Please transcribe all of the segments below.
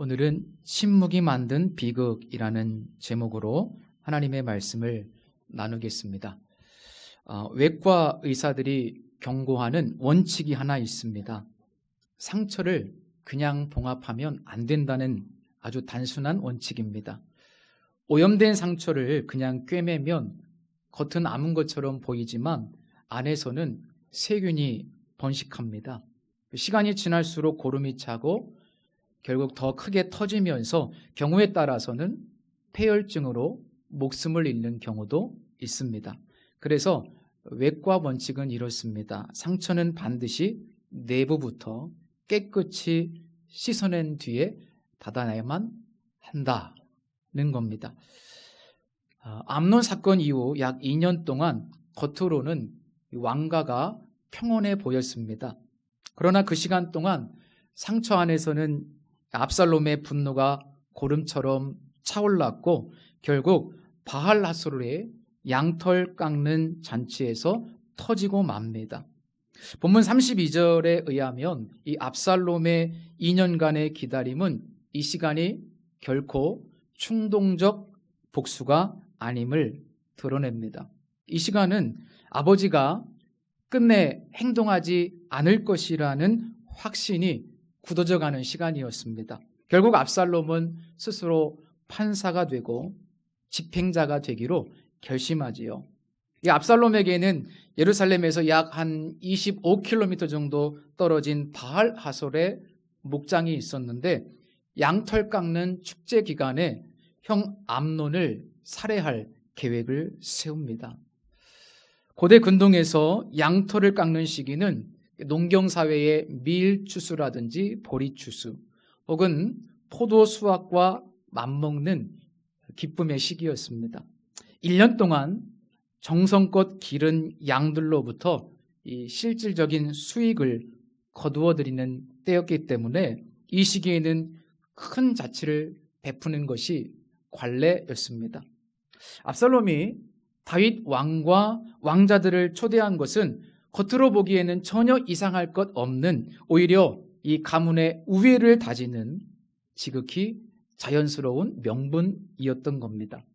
오늘은 신묵이 만든 비극이라는 제목으로 하나님의 말씀을 나누겠습니다. 외과 의사들이 경고하는 원칙이 하나 있습니다. 상처를 그냥 봉합하면 안 된다는 아주 단순한 원칙입니다. 오염된 상처를 그냥 꿰매면 겉은 아문 것처럼 보이지만 안에서는 세균이 번식합니다. 시간이 지날수록 고름이 차고 결국 더 크게 터지면서 경우에 따라서는 폐혈증으로 목숨을 잃는 경우도 있습니다. 그래서 외과 원칙은 이렇습니다. 상처는 반드시 내부부터 깨끗이 씻어낸 뒤에 닫아내야만 한다는 겁니다. 암론 사건 이후 약 2년 동안 겉으로는 왕가가 평온해 보였습니다. 그러나 그 시간 동안 상처 안에서는 압살롬의 분노가 고름처럼 차올랐고 결국 바알하솔의 양털 깎는 잔치에서 터지고 맙니다. 본문 32절에 의하면 이 압살롬의 2년간의 기다림은 이 시간이 결코 충동적 복수가 아님을 드러냅니다. 이 시간은 아버지가 끝내 행동하지 않을 것이라는 확신이 굳어져 가는 시간이었습니다. 결국 압살롬은 스스로 판사가 되고 집행자가 되기로 결심하지요. 이 압살롬에게는 예루살렘에서 약 한 25km 정도 떨어진 바알 하솔의 목장이 있었는데 양털 깎는 축제 기간에 형 암논을 살해할 계획을 세웁니다. 고대 근동에서 양털을 깎는 시기는 농경사회의 밀추수라든지 보리추수 혹은 포도 수확과 맞먹는 기쁨의 시기였습니다. 1년 동안 정성껏 기른 양들로부터 이 실질적인 수익을 거두어들이는 때였기 때문에 이 시기에는 큰 자치를 베푸는 것이 관례였습니다. 압살롬이 다윗 왕과 왕자들을 초대한 것은 겉으로 보기에는 전혀 이상할 것 없는 오히려 이 가문의 우애를 다지는 지극히 자연스러운 명분이었던 겁니다.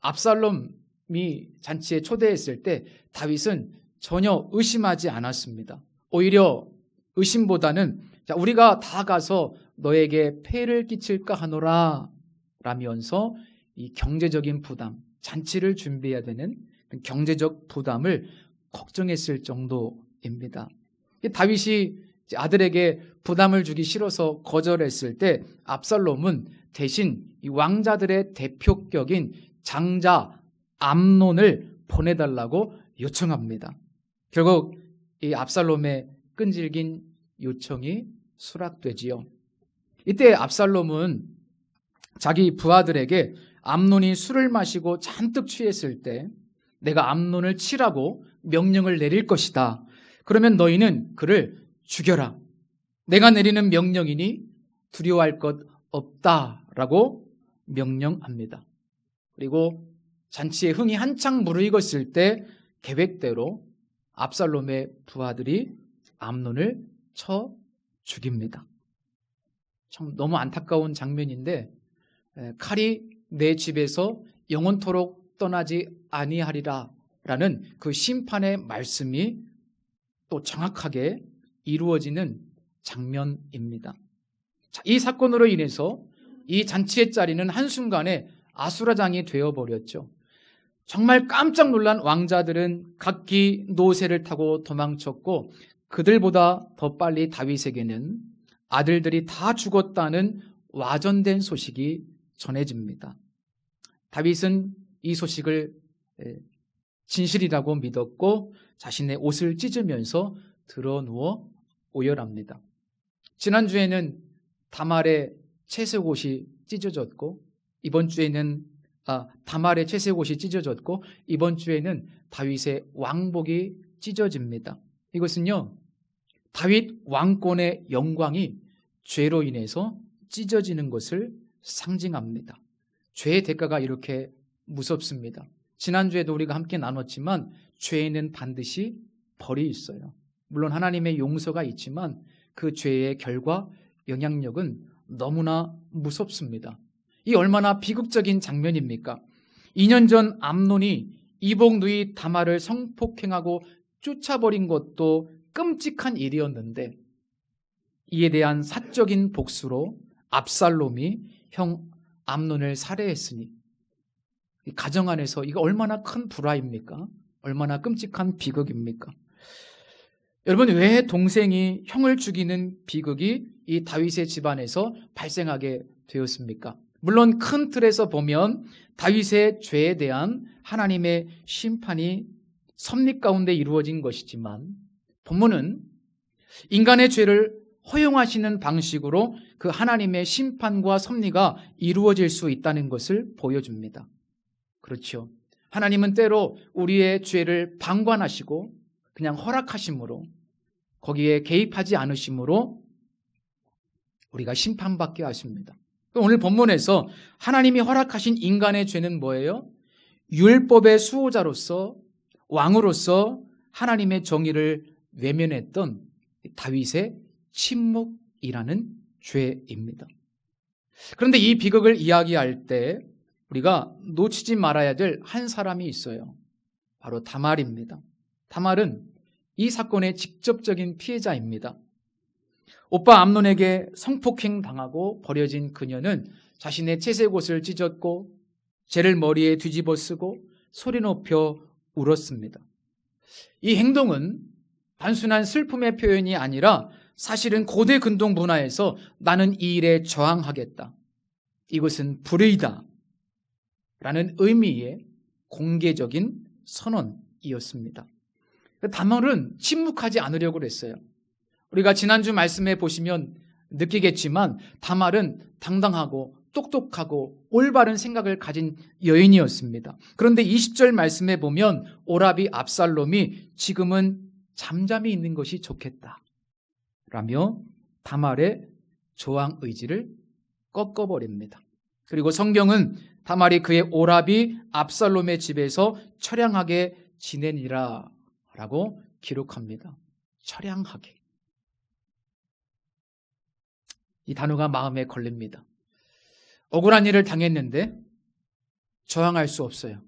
압살롬이 잔치에 초대했을 때 다윗은 전혀 의심하지 않았습니다. 오히려 의심보다는 우리가 다 가서 너에게 폐를 끼칠까 하노라 라면서 이 경제적인 부담, 잔치를 준비해야 되는 경제적 부담을 걱정했을 정도입니다. 다윗이 아들에게 부담을 주기 싫어서 거절했을 때 압살롬은 대신 이 왕자들의 대표격인 장자 암논을 보내달라고 요청합니다. 결국 이 압살롬의 끈질긴 요청이 수락되지요. 이때 압살롬은 자기 부하들에게 암논이 술을 마시고 잔뜩 취했을 때 내가 암논을 치라고 명령을 내릴 것이다. 그러면 너희는 그를 죽여라. 내가 내리는 명령이니 두려워할 것 없다라고 명령합니다. 그리고 잔치에 흥이 한창 무르익었을 때 계획대로 압살롬의 부하들이 암논을 쳐 죽입니다. 참 너무 안타까운 장면인데 칼이 내 집에서 영원토록 떠나지 아니하리라 라는 그 심판의 말씀이 또 정확하게 이루어지는 장면입니다. 이 사건으로 인해서 이 잔치의 자리는 한순간에 아수라장이 되어버렸죠. 정말 깜짝 놀란 왕자들은 각기 노새를 타고 도망쳤고 그들보다 더 빨리 다윗에게는 아들들이 다 죽었다는 와전된 소식이 전해집니다. 다윗은 이 소식을 진실이라고 믿었고 자신의 옷을 찢으면서 드러누워 오열합니다. 지난주에는 다말의 채색옷이 찢어졌고 이번 주에는 다말의 채색옷이 찢어졌고 이번 주에는 다윗의 왕복이 찢어집니다. 이것은요 다윗 왕권의 영광이 죄로 인해서 찢어지는 것을 상징합니다. 죄의 대가가 이렇게 무섭습니다. 지난주에도 우리가 함께 나눴지만 죄에는 반드시 벌이 있어요. 물론 하나님의 용서가 있지만 그 죄의 결과 영향력은 너무나 무섭습니다. 이 얼마나 비극적인 장면입니까? 2년 전 암논이 이복 누이 다말을 성폭행하고 쫓아버린 것도 끔찍한 일이었는데 이에 대한 사적인 복수로 압살롬이 형 암논을 살해했으니 가정 안에서 이거 얼마나 큰 불화입니까? 얼마나 끔찍한 비극입니까? 여러분, 왜 동생이 형을 죽이는 비극이 이 다윗의 집안에서 발생하게 되었습니까? 물론 큰 틀에서 보면 다윗의 죄에 대한 하나님의 심판이 섭리 가운데 이루어진 것이지만 본문은 인간의 죄를 허용하시는 방식으로 그 하나님의 심판과 섭리가 이루어질 수 있다는 것을 보여줍니다. 그렇죠. 하나님은 때로 우리의 죄를 방관하시고 그냥 허락하심으로 거기에 개입하지 않으심으로 우리가 심판받게 하십니다. 오늘 본문에서 하나님이 허락하신 인간의 죄는 뭐예요? 율법의 수호자로서 왕으로서 하나님의 정의를 외면했던 다윗의 침묵이라는 죄입니다. 그런데 이 비극을 이야기할 때 우리가 놓치지 말아야 될 한 사람이 있어요. 바로 다말입니다. 다말은 이 사건의 직접적인 피해자입니다. 오빠 암논에게 성폭행 당하고 버려진 그녀는 자신의 채색옷을 찢었고 젤을 머리에 뒤집어 쓰고 소리 높여 울었습니다. 이 행동은 단순한 슬픔의 표현이 아니라 사실은 고대 근동 문화에서 나는 이 일에 저항하겠다, 이것은 불의다 라는 의미의 공개적인 선언이었습니다. 다말은 침묵하지 않으려고 했어요. 우리가 지난주 말씀에 보시면 느끼겠지만 다말은 당당하고 똑똑하고 올바른 생각을 가진 여인이었습니다. 그런데 20절 말씀에 보면 오라비 압살롬이 지금은 잠잠히 있는 것이 좋겠다 라며 다말의 저항 의지를 꺾어버립니다. 그리고 성경은 다말이 그의 오라비 압살롬의 집에서 처량하게 지내니라 라고 기록합니다. 처량하게. 이 단어가 마음에 걸립니다. 억울한 일을 당했는데 저항할 수 없어요.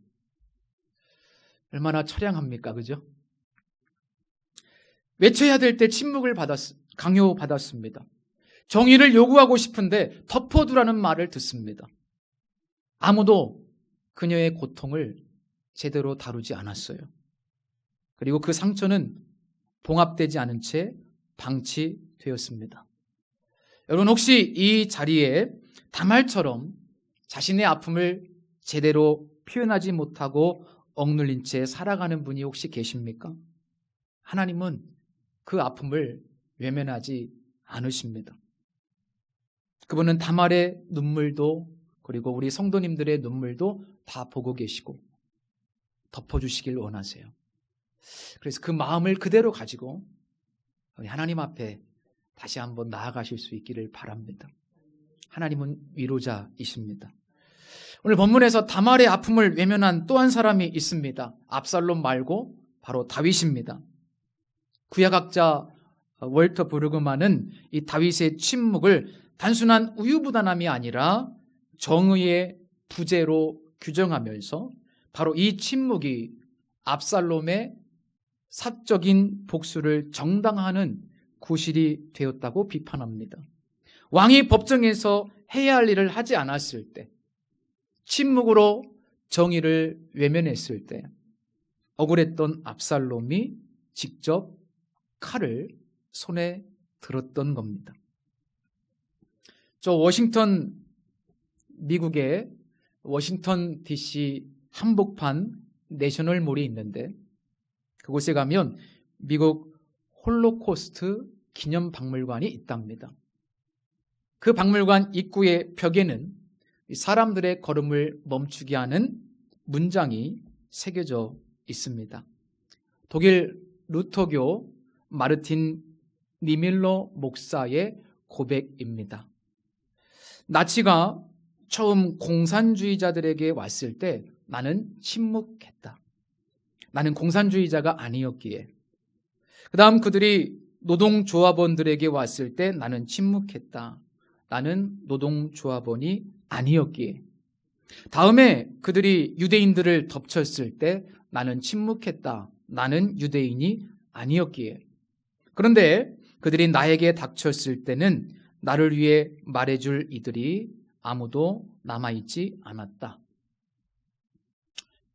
얼마나 처량합니까? 그죠? 외쳐야 될 때 침묵을 강요받았습니다. 정의를 요구하고 싶은데 덮어두라는 말을 듣습니다. 아무도 그녀의 고통을 제대로 다루지 않았어요. 그리고 그 상처는 봉합되지 않은 채 방치되었습니다. 여러분, 혹시 이 자리에 다말처럼 자신의 아픔을 제대로 표현하지 못하고 억눌린 채 살아가는 분이 혹시 계십니까? 하나님은 그 아픔을 외면하지 않으십니다. 그분은 다말의 눈물도 그리고 우리 성도님들의 눈물도 다 보고 계시고 덮어주시길 원하세요. 그래서 그 마음을 그대로 가지고 우리 하나님 앞에 다시 한번 나아가실 수 있기를 바랍니다. 하나님은 위로자이십니다. 오늘 본문에서 다말의 아픔을 외면한 또 한 사람이 있습니다. 압살롬 말고 바로 다윗입니다. 구약학자 월터 브루그만은 이 다윗의 침묵을 단순한 우유부단함이 아니라 정의의 부재로 규정하면서 바로 이 침묵이 압살롬의 사적인 복수를 정당화하는 구실이 되었다고 비판합니다. 왕이 법정에서 해야 할 일을 하지 않았을 때, 침묵으로 정의를 외면했을 때 억울했던 압살롬이 직접 칼을 손에 들었던 겁니다. 미국의 워싱턴 DC 한복판 내셔널몰이 있는데 그곳에 가면 미국 홀로코스트 기념박물관이 있답니다. 그 박물관 입구의 벽에는 사람들의 걸음을 멈추게 하는 문장이 새겨져 있습니다. 독일 루터교 마르틴 니밀러 목사의 고백입니다. 나치가 처음 공산주의자들에게 왔을 때 나는 침묵했다. 나는 공산주의자가 아니었기에. 그 다음 그들이 노동조합원들에게 왔을 때 나는 침묵했다. 나는 노동조합원이 아니었기에. 다음에 그들이 유대인들을 덮쳤을 때 나는 침묵했다. 나는 유대인이 아니었기에. 그런데 그들이 나에게 닥쳤을 때는 나를 위해 말해줄 이들이 아무도 남아있지 않았다.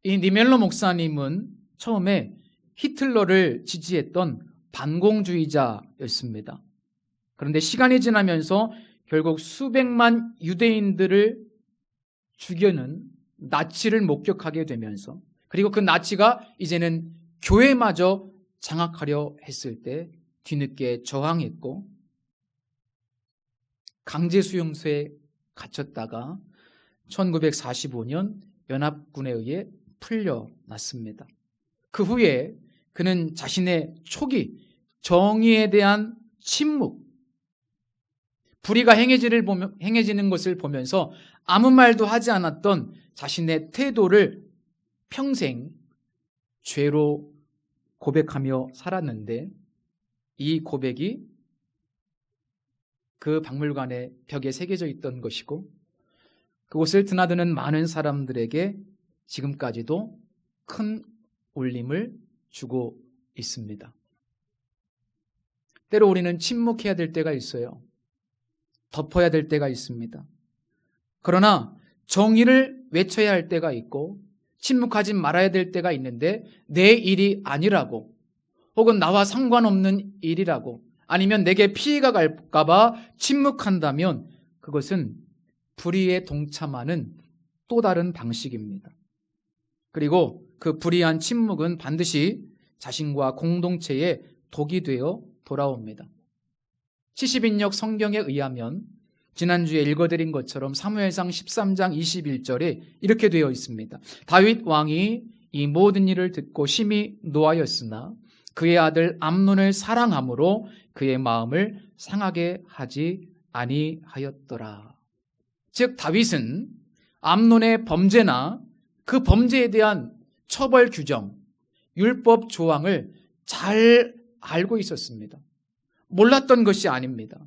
이 니멜로 목사님은 처음에 히틀러를 지지했던 반공주의자였습니다. 그런데 시간이 지나면서 결국 수백만 유대인들을 죽여는 나치를 목격하게 되면서, 그리고 그 나치가 이제는 교회마저 장악하려 했을 때 뒤늦게 저항했고 강제 수용소에 갇혔다가 1945년 연합군에 의해 풀려났습니다. 그 후에 그는 자신의 초기 정의에 대한 침묵, 불의가 행해지는 것을 보면서 아무 말도 하지 않았던 자신의 태도를 평생 죄로 고백하며 살았는데, 이 고백이 그 박물관의 벽에 새겨져 있던 것이고 그곳을 드나드는 많은 사람들에게 지금까지도 큰 울림을 주고 있습니다. 때로 우리는 침묵해야 될 때가 있어요. 덮어야 될 때가 있습니다. 그러나 정의를 외쳐야 할 때가 있고 침묵하지 말아야 될 때가 있는데, 내 일이 아니라고, 혹은 나와 상관없는 일이라고, 아니면 내게 피해가 갈까 봐 침묵한다면 그것은 불의에 동참하는 또 다른 방식입니다. 그리고 그 불의한 침묵은 반드시 자신과 공동체에 독이 되어 돌아옵니다. 70인역 성경에 의하면 지난주에 읽어드린 것처럼 사무엘상 13장 21절에 이렇게 되어 있습니다. 다윗 왕이 이 모든 일을 듣고 심히 노하였으나 그의 아들 암논을 사랑함으로 그의 마음을 상하게 하지 아니하였더라. 즉 다윗은 암논의 범죄나 그 범죄에 대한 처벌 규정, 율법 조항을 잘 알고 있었습니다. 몰랐던 것이 아닙니다.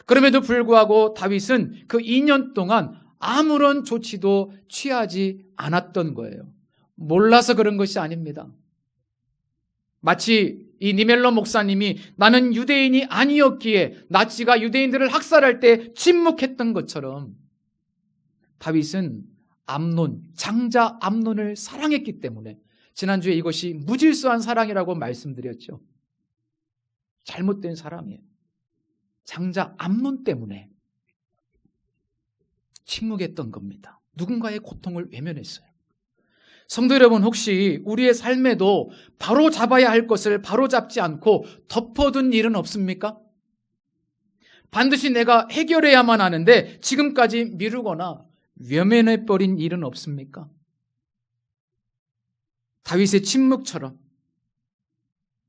그럼에도 불구하고 다윗은 그 2년 동안 아무런 조치도 취하지 않았던 거예요. 몰라서 그런 것이 아닙니다. 마치 이 니멜로 목사님이 나는 유대인이 아니었기에 나치가 유대인들을 학살할 때 침묵했던 것처럼 다윗은 장자 암논을 사랑했기 때문에, 지난주에 이것이 무질서한 사랑이라고 말씀드렸죠. 잘못된 사랑이에요. 장자 암논 때문에 침묵했던 겁니다. 누군가의 고통을 외면했어요. 성도 여러분, 혹시 우리의 삶에도 바로 잡아야 할 것을 바로 잡지 않고 덮어둔 일은 없습니까? 반드시 내가 해결해야만 하는데 지금까지 미루거나 외면해버린 일은 없습니까? 다윗의 침묵처럼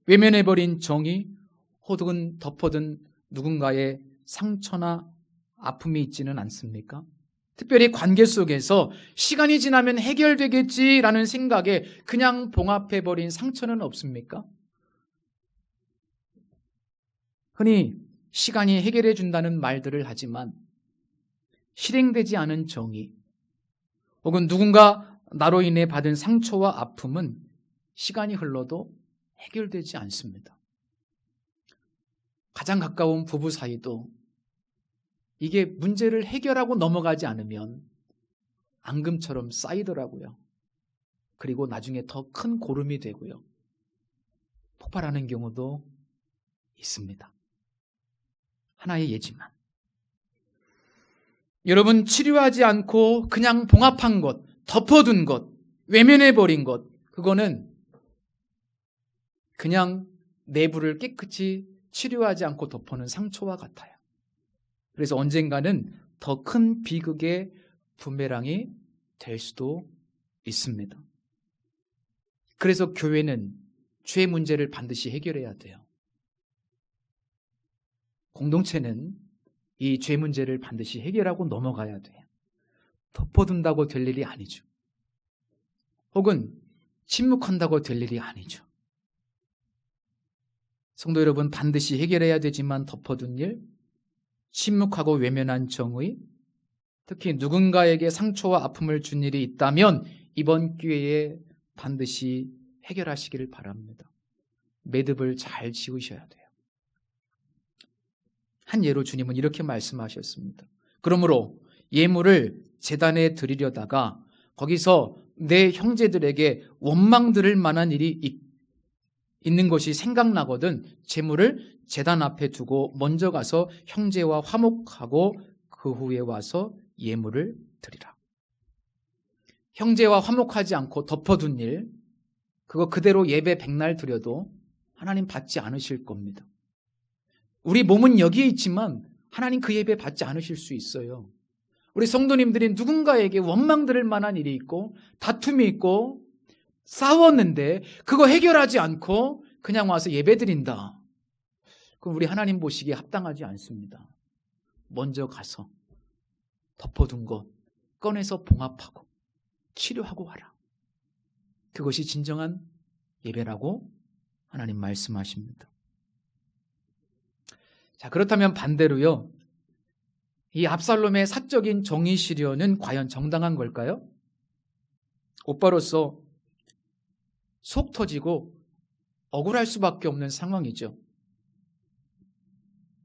외면해버린 정의, 혹은 덮어둔 누군가의 상처나 아픔이 있지는 않습니까? 특별히 관계 속에서 시간이 지나면 해결되겠지라는 생각에 그냥 봉합해버린 상처는 없습니까? 흔히 시간이 해결해 준다는 말들을 하지만 실행되지 않은 정의, 혹은 누군가 나로 인해 받은 상처와 아픔은 시간이 흘러도 해결되지 않습니다. 가장 가까운 부부 사이도 이게 문제를 해결하고 넘어가지 않으면 앙금처럼 쌓이더라고요. 그리고 나중에 더 큰 고름이 되고요. 폭발하는 경우도 있습니다. 하나의 예지만. 여러분, 치료하지 않고 그냥 봉합한 것, 덮어둔 것, 외면해버린 것, 그거는 그냥 내부를 깨끗이 치료하지 않고 덮어놓은 상처와 같아요. 그래서 언젠가는 더 큰 비극의 부메랑이 될 수도 있습니다. 그래서 교회는 죄 문제를 반드시 해결해야 돼요. 공동체는 이 죄 문제를 반드시 해결하고 넘어가야 돼요. 덮어둔다고 될 일이 아니죠. 혹은 침묵한다고 될 일이 아니죠. 성도 여러분, 반드시 해결해야 되지만 덮어둔 일, 침묵하고 외면한 정의, 특히 누군가에게 상처와 아픔을 준 일이 있다면 이번 기회에 반드시 해결하시기를 바랍니다. 매듭을 잘 지으셔야 돼요. 한 예로 주님은 이렇게 말씀하셨습니다. 그러므로 예물을 제단에 드리려다가 거기서 내 형제들에게 원망 들을 만한 일이 있는 것이 생각나거든 제물을 제단 앞에 두고 먼저 가서 형제와 화목하고 그 후에 와서 예물을 드리라. 형제와 화목하지 않고 덮어둔 일, 그거 그대로 예배 백날 드려도 하나님 받지 않으실 겁니다. 우리 몸은 여기에 있지만 하나님 그 예배 받지 않으실 수 있어요. 우리 성도님들이 누군가에게 원망 들을 만한 일이 있고 다툼이 있고 싸웠는데 그거 해결하지 않고 그냥 와서 예배 드린다. 그럼 우리 하나님 보시기에 합당하지 않습니다. 먼저 가서 덮어둔 것 꺼내서 봉합하고 치료하고 와라. 그것이 진정한 예배라고 하나님 말씀하십니다. 자, 그렇다면 반대로요, 이 압살롬의 사적인 정의 실현은 과연 정당한 걸까요? 오빠로서 속 터지고 억울할 수밖에 없는 상황이죠.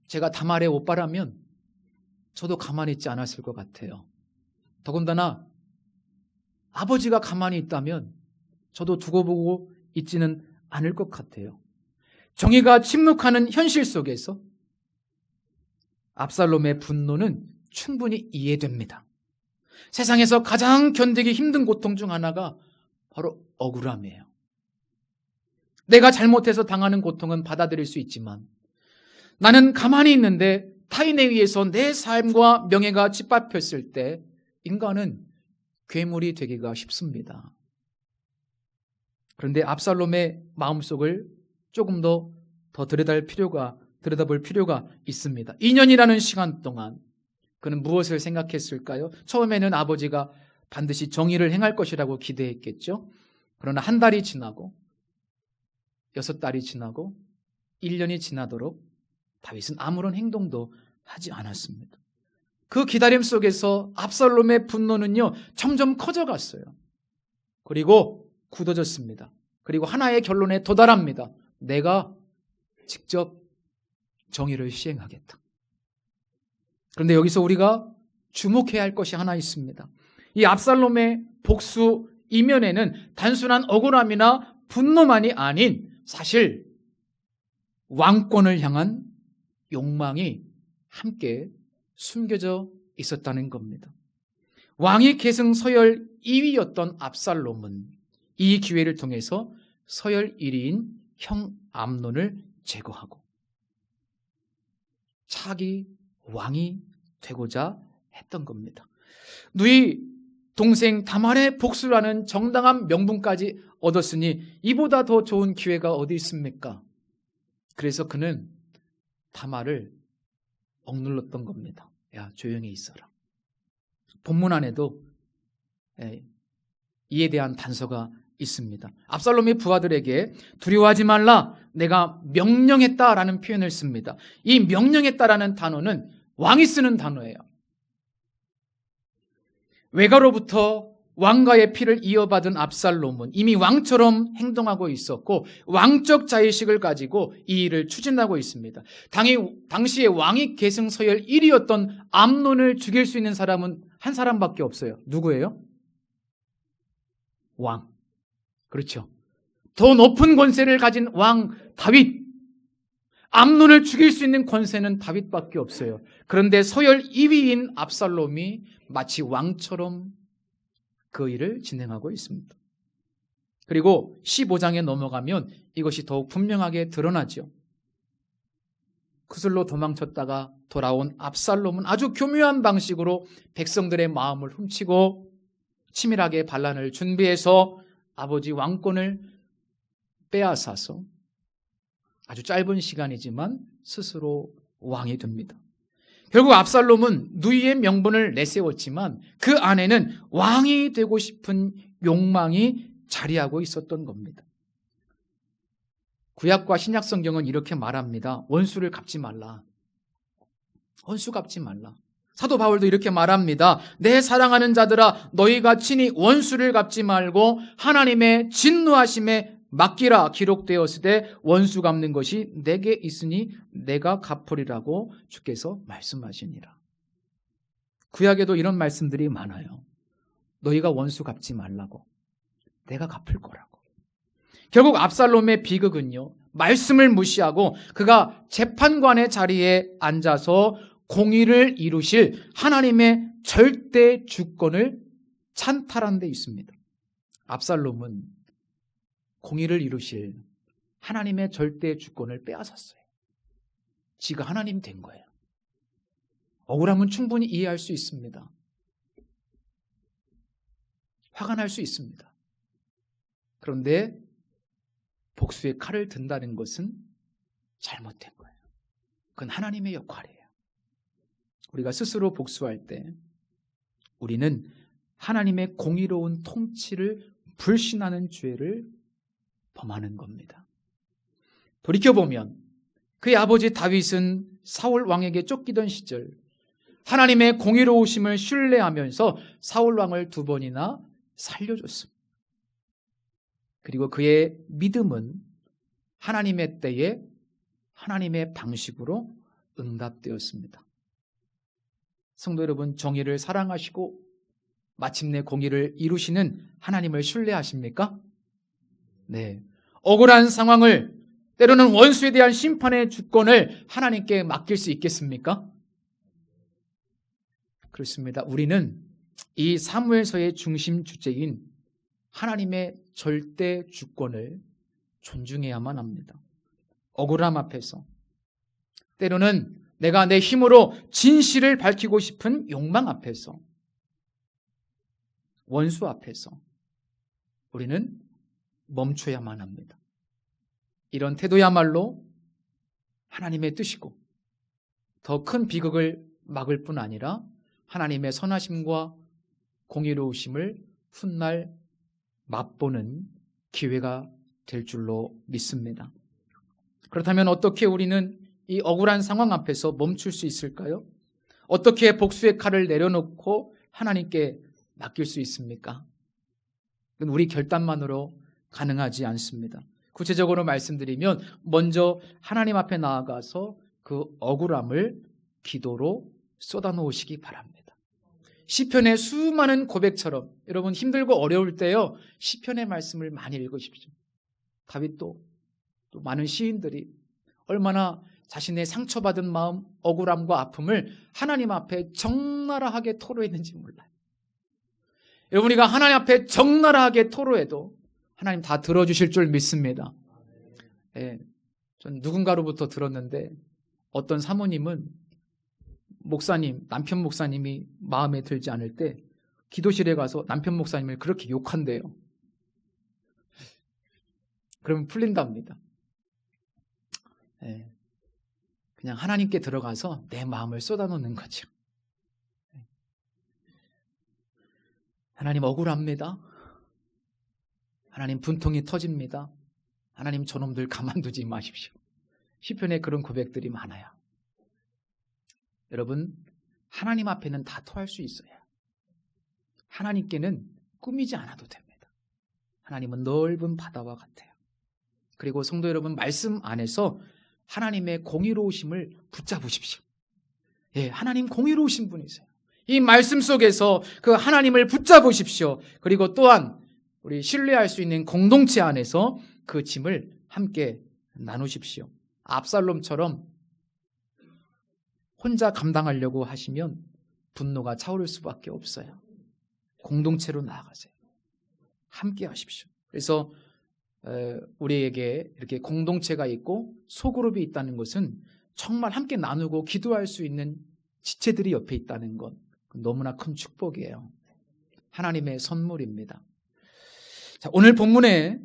제가 다말의 오빠라면 저도 가만히 있지 않았을 것 같아요. 더군다나 아버지가 가만히 있다면 저도 두고 보고 있지는 않을 것 같아요. 정의가 침묵하는 현실 속에서 압살롬의 분노는 충분히 이해됩니다. 세상에서 가장 견디기 힘든 고통 중 하나가 바로 억울함이에요. 내가 잘못해서 당하는 고통은 받아들일 수 있지만 나는 가만히 있는데 타인에 의해서 내 삶과 명예가 짓밟혔을 때 인간은 괴물이 되기가 쉽습니다. 그런데 압살롬의 마음속을 조금 더 들여다볼 필요가 있습니다. 2년이라는 시간 동안 그는 무엇을 생각했을까요? 처음에는 아버지가 반드시 정의를 행할 것이라고 기대했겠죠. 그러나 한 달이 지나고 6달이 지나고 1년이 지나도록 다윗은 아무런 행동도 하지 않았습니다. 그 기다림 속에서 압살롬의 분노는요, 점점 커져갔어요. 그리고 굳어졌습니다. 그리고 하나의 결론에 도달합니다. 내가 직접 정의를 시행하겠다. 그런데 여기서 우리가 주목해야 할 것이 하나 있습니다. 이 압살롬의 복수 이면에는 단순한 억울함이나 분노만이 아닌 사실 왕권을 향한 욕망이 함께 숨겨져 있었다는 겁니다. 왕위 계승 서열 2위였던 압살롬은 이 기회를 통해서 서열 1위인 형 암논을 제거하고 차기 왕이 되고자 했던 겁니다. 누이 동생 다말의 복수를 하는 정당한 명분까지 얻었으니 이보다 더 좋은 기회가 어디 있습니까? 그래서 그는 다말을 억눌렀던 겁니다. 야, 조용히 있어라. 본문 안에도 이에 대한 단서가 있습니다. 압살롬의 부하들에게 두려워하지 말라, 내가 명령했다라는 표현을 씁니다. 이 명령했다라는 단어는 왕이 쓰는 단어예요. 외가로부터 왕가의 피를 이어받은 압살롬은 이미 왕처럼 행동하고 있었고 왕적 자의식을 가지고 이 일을 추진하고 있습니다. 당시에 왕위 계승 서열 1위였던 암논을 죽일 수 있는 사람은 한 사람밖에 없어요. 누구예요? 왕. 그렇죠. 더 높은 권세를 가진 왕 다윗. 암논을 죽일 수 있는 권세는 다윗밖에 없어요. 그런데 서열 2위인 압살롬이 마치 왕처럼 그 일을 진행하고 있습니다. 그리고 15장에 넘어가면 이것이 더욱 분명하게 드러나죠. 구슬로 도망쳤다가 돌아온 압살롬은 아주 교묘한 방식으로 백성들의 마음을 훔치고 치밀하게 반란을 준비해서 아버지 왕권을 빼앗아서 아주 짧은 시간이지만 스스로 왕이 됩니다. 결국 압살롬은 누이의 명분을 내세웠지만 그 안에는 왕이 되고 싶은 욕망이 자리하고 있었던 겁니다. 구약과 신약 성경은 이렇게 말합니다. 원수를 갚지 말라. 원수 갚지 말라. 사도 바울도 이렇게 말합니다. 내 사랑하는 자들아, 너희가 친히 원수를 갚지 말고 하나님의 진노하심에 맡기라. 기록되었으되 원수 갚는 것이 내게 있으니 내가 갚으리라고 주께서 말씀하시니라. 구약에도 이런 말씀들이 많아요. 너희가 원수 갚지 말라고. 내가 갚을 거라고. 결국 압살롬의 비극은요, 말씀을 무시하고 그가 재판관의 자리에 앉아서 공의를 이루실 하나님의 절대 주권을 찬탈한 데 있습니다. 압살롬은 공의를 이루실 하나님의 절대 주권을 빼앗았어요. 지가 하나님 된 거예요. 억울함은 충분히 이해할 수 있습니다. 화가 날 수 있습니다. 그런데 복수의 칼을 든다는 것은 잘못된 거예요. 그건 하나님의 역할이에요. 우리가 스스로 복수할 때 우리는 하나님의 공의로운 통치를 불신하는 죄를 범하는 겁니다. 돌이켜보면 그의 아버지 다윗은 사울 왕에게 쫓기던 시절 하나님의 공의로우심을 신뢰하면서 사울 왕을 2번이나 살려줬습니다. 그리고 그의 믿음은 하나님의 때에 하나님의 방식으로 응답되었습니다. 성도 여러분, 정의를 사랑하시고 마침내 공의를 이루시는 하나님을 신뢰하십니까? 네. 억울한 상황을, 때로는 원수에 대한 심판의 주권을 하나님께 맡길 수 있겠습니까? 그렇습니다. 우리는 이 사무엘서의 중심 주제인 하나님의 절대 주권을 존중해야만 합니다. 억울함 앞에서, 때로는 내가 내 힘으로 진실을 밝히고 싶은 욕망 앞에서, 원수 앞에서 우리는 멈춰야만 합니다. 이런 태도야말로 하나님의 뜻이고 더 큰 비극을 막을 뿐 아니라 하나님의 선하심과 공의로우심을 훗날 맛보는 기회가 될 줄로 믿습니다. 그렇다면 어떻게 우리는 이 억울한 상황 앞에서 멈출 수 있을까요? 어떻게 복수의 칼을 내려놓고 하나님께 맡길 수 있습니까? 그건 우리 결단만으로 가능하지 않습니다. 구체적으로 말씀드리면 먼저 하나님 앞에 나아가서 그 억울함을 기도로 쏟아놓으시기 바랍니다. 시편의 수많은 고백처럼 여러분 힘들고 어려울 때요, 시편의 말씀을 많이 읽으십시오. 다윗도 또 많은 시인들이 얼마나 자신의 상처받은 마음, 억울함과 아픔을 하나님 앞에 적나라하게 토로했는지 몰라요. 여러분, 우리가 하나님 앞에 적나라하게 토로해도 하나님 다 들어주실 줄 믿습니다. 예, 전 누군가로부터 들었는데 어떤 사모님은 목사님, 남편 목사님이 마음에 들지 않을 때 기도실에 가서 남편 목사님을 그렇게 욕한대요. 그러면 풀린답니다. 예, 그냥 하나님께 들어가서 내 마음을 쏟아놓는 거죠. 하나님 억울합니다. 하나님 분통이 터집니다. 하나님 저놈들 가만두지 마십시오. 시편에 그런 고백들이 많아요. 여러분, 하나님 앞에는 다 토할 수 있어요. 하나님께는 꾸미지 않아도 됩니다. 하나님은 넓은 바다와 같아요. 그리고 성도 여러분, 말씀 안에서 하나님의 공의로우심을 붙잡으십시오. 예, 하나님 공의로우신 분이세요. 이 말씀 속에서 그 하나님을 붙잡으십시오. 그리고 또한 우리 신뢰할 수 있는 공동체 안에서 그 짐을 함께 나누십시오. 압살롬처럼 혼자 감당하려고 하시면 분노가 차오를 수밖에 없어요. 공동체로 나아가세요. 함께 하십시오. 그래서 우리에게 이렇게 공동체가 있고 소그룹이 있다는 것은 정말 함께 나누고 기도할 수 있는 지체들이 옆에 있다는 것, 너무나 큰 축복이에요. 하나님의 선물입니다. 자, 오늘 본문에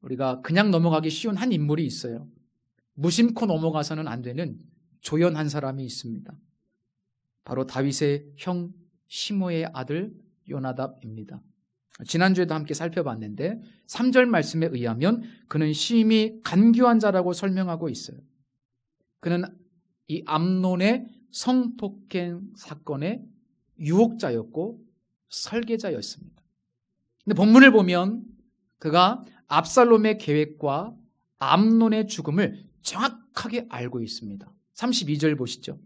우리가 그냥 넘어가기 쉬운 한 인물이 있어요. 무심코 넘어가서는 안 되는 조연 한 사람이 있습니다. 바로 다윗의 형 시므의 아들 요나답입니다. 지난주에도 함께 살펴봤는데 3절 말씀에 의하면 그는 심히 간교한 자라고 설명하고 있어요. 그는 이 암논의 성폭행 사건의 유혹자였고 설계자였습니다. 근데 본문을 보면 그가 압살롬의 계획과 암논의 죽음을 정확하게 알고 있습니다. 32절 보시죠.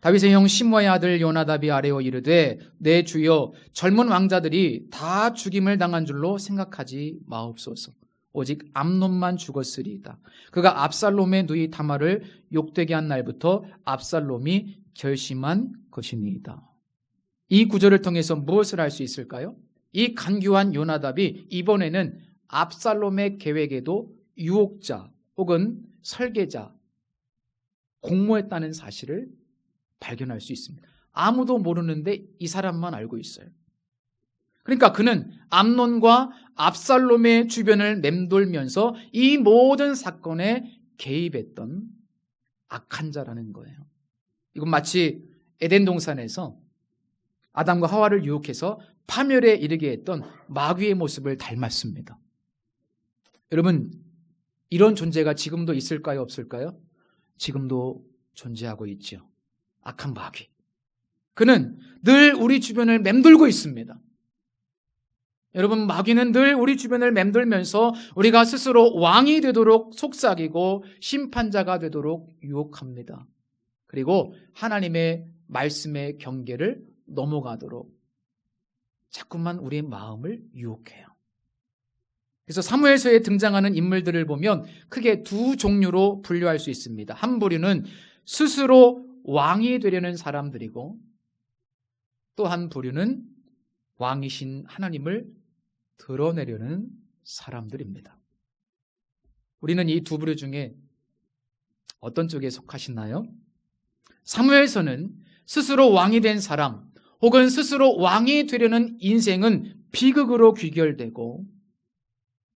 다윗의 형 시므아의 아들 요나답이 아뢰어 이르되 내 주여 젊은 왕자들이 다 죽임을 당한 줄로 생각하지 마옵소서. 오직 암논만 죽었으리이다. 그가 압살롬의 누이 다말을 욕되게 한 날부터 압살롬이 결심한 것이니이다. 이 구절을 통해서 무엇을 알 수 있을까요? 이 간교한 요나답이 이번에는 압살롬의 계획에도 유혹자 혹은 설계자, 공모했다는 사실을 발견할 수 있습니다. 아무도 모르는데 이 사람만 알고 있어요. 그러니까 그는 암논과 압살롬의 주변을 맴돌면서 이 모든 사건에 개입했던 악한 자라는 거예요. 이건 마치 에덴 동산에서 아담과 하와를 유혹해서 파멸에 이르게 했던 마귀의 모습을 닮았습니다. 여러분, 이런 존재가 지금도 있을까요? 없을까요? 지금도 존재하고 있죠. 악한 마귀. 그는 늘 우리 주변을 맴돌고 있습니다. 여러분, 마귀는 늘 우리 주변을 맴돌면서 우리가 스스로 왕이 되도록 속삭이고 심판자가 되도록 유혹합니다. 그리고 하나님의 말씀의 경계를 넘어가도록 자꾸만 우리의 마음을 유혹해요. 그래서 사무엘서에 등장하는 인물들을 보면 크게 두 종류로 분류할 수 있습니다. 한 부류는 스스로 왕이 되려는 사람들이고 또 한 부류는 왕이신 하나님을 드러내려는 사람들입니다. 우리는 이 두 부류 중에 어떤 쪽에 속하시나요? 사무엘서는 스스로 왕이 된 사람 혹은 스스로 왕이 되려는 인생은 비극으로 귀결되고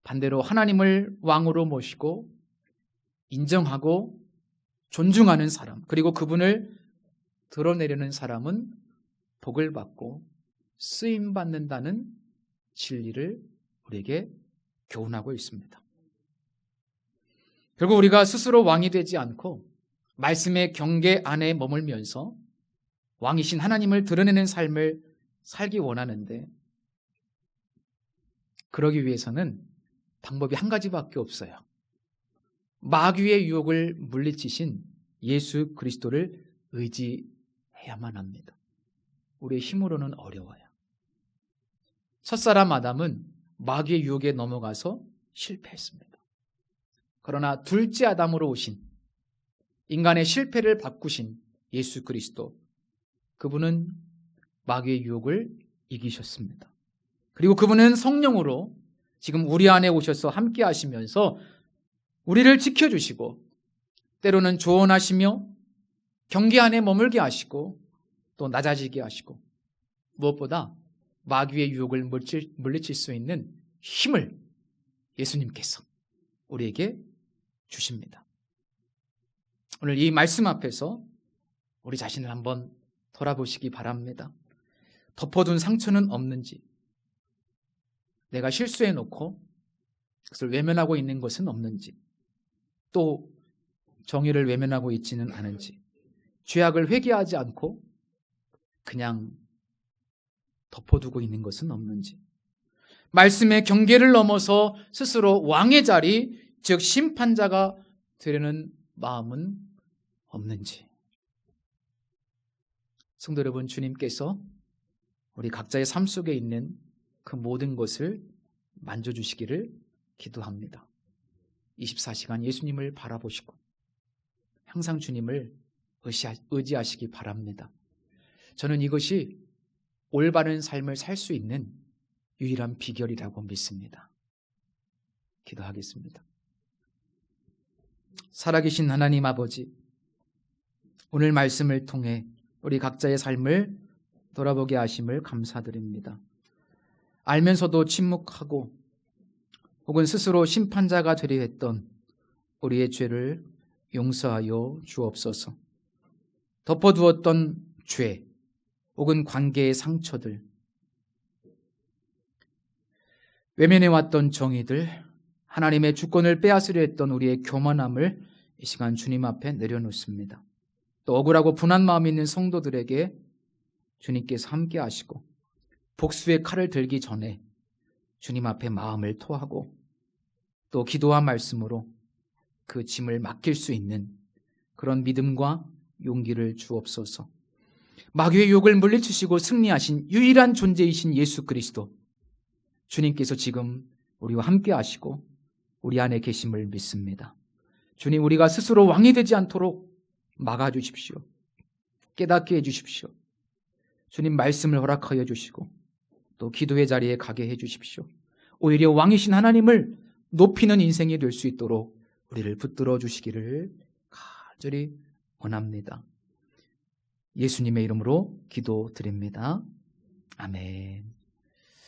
반대로 하나님을 왕으로 모시고 인정하고 존중하는 사람 그리고 그분을 드러내려는 사람은 복을 받고 쓰임받는다는 진리를 우리에게 교훈하고 있습니다. 결국 우리가 스스로 왕이 되지 않고 말씀의 경계 안에 머물면서 왕이신 하나님을 드러내는 삶을 살기 원하는데 그러기 위해서는 방법이 한 가지밖에 없어요. 마귀의 유혹을 물리치신 예수 그리스도를 의지해야만 합니다. 우리의 힘으로는 어려워요. 첫사람 아담은 마귀의 유혹에 넘어가서 실패했습니다. 그러나 둘째 아담으로 오신 인간의 실패를 바꾸신 예수 그리스도, 그분은 마귀의 유혹을 이기셨습니다. 그리고 그분은 성령으로 지금 우리 안에 오셔서 함께 하시면서 우리를 지켜주시고 때로는 조언하시며 경계 안에 머물게 하시고 또 낮아지게 하시고 무엇보다 마귀의 유혹을 물리칠 수 있는 힘을 예수님께서 우리에게 주십니다. 오늘 이 말씀 앞에서 우리 자신을 한번 돌아보시기 바랍니다. 덮어둔 상처는 없는지, 내가 실수해놓고 그것을 외면하고 있는 것은 없는지, 또 정의를 외면하고 있지는 않은지, 죄악을 회개하지 않고 그냥 덮어두고 있는 것은 없는지, 말씀의 경계를 넘어서 스스로 왕의 자리, 즉 심판자가 되려는 마음은 없는지. 성도 여러분, 주님께서 우리 각자의 삶 속에 있는 그 모든 것을 만져주시기를 기도합니다. 24시간 예수님을 바라보시고 항상 주님을 의지하시기 바랍니다. 저는 이것이 올바른 삶을 살 수 있는 유일한 비결이라고 믿습니다. 기도하겠습니다. 살아계신 하나님 아버지, 오늘 말씀을 통해 우리 각자의 삶을 돌아보게 하심을 감사드립니다. 알면서도 침묵하고 혹은 스스로 심판자가 되려 했던 우리의 죄를 용서하여 주옵소서. 덮어두었던 죄 혹은 관계의 상처들, 외면해왔던 정의들, 하나님의 주권을 빼앗으려 했던 우리의 교만함을 이 시간 주님 앞에 내려놓습니다. 또 억울하고 분한 마음이 있는 성도들에게 주님께서 함께 하시고 복수의 칼을 들기 전에 주님 앞에 마음을 토하고 또 기도와 말씀으로 그 짐을 맡길 수 있는 그런 믿음과 용기를 주옵소서. 마귀의 유혹을 물리치시고 승리하신 유일한 존재이신 예수 그리스도, 주님께서 지금 우리와 함께 하시고 우리 안에 계심을 믿습니다. 주님, 우리가 스스로 왕이 되지 않도록 막아주십시오. 깨닫게 해주십시오. 주님, 말씀을 허락하여 주시고 또 기도의 자리에 가게 해주십시오. 오히려 왕이신 하나님을 높이는 인생이 될 수 있도록 우리를 붙들어 주시기를 간절히 원합니다. 예수님의 이름으로 기도드립니다. 아멘.